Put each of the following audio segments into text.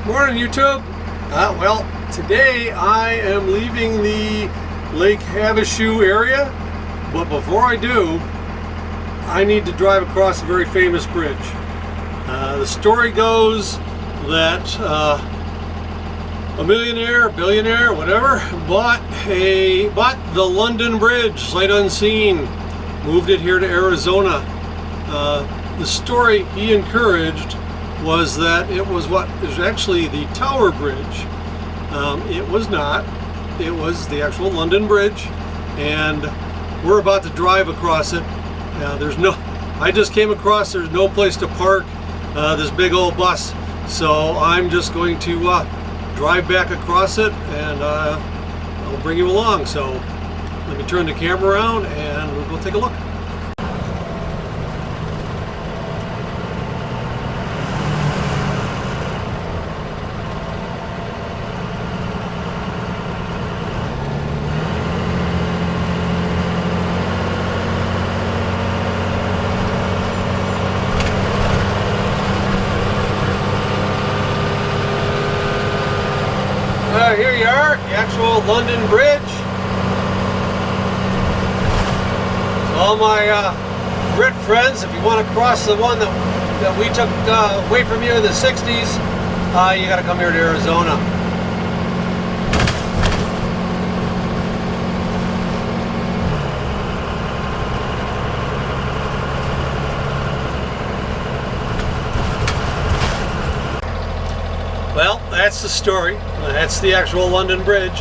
Morning, YouTube. Well, today I am leaving the Lake Havasu area, but before I do, I need to drive across a very famous bridge. The story goes that a millionaire, billionaire, whatever, bought the London Bridge, sight unseen, moved it here to Arizona. The story he encouraged was that it was actually the Tower Bridge. It was not. It was the actual London Bridge, and we're about to drive across it. I just came across, there's no place to park this big old bus, so I'm just going to drive back across it, and I'll bring you along. So let me turn the camera around and we'll go take a look. Here you are, the actual London Bridge. So all my Brit friends, if you want to cross the one that we took away from you in the 60s, you got to come here to Arizona. Well, that's the story. That's the actual London Bridge.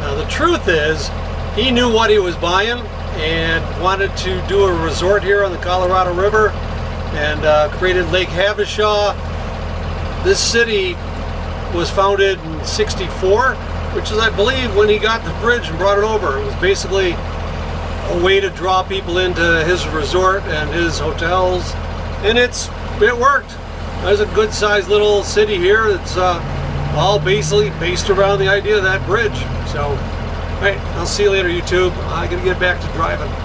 Now, the truth is, he knew what he was buying and wanted to do a resort here on the Colorado River, and created Lake Havasu. This city was founded in '64, which is, I believe, when he got the bridge and brought it over. It was basically a way to draw people into his resort and his hotels, and it worked. There's a good-sized little city here that's all basically based around the idea of that bridge. So, all right, I'll see you later, YouTube. I gotta get back to driving.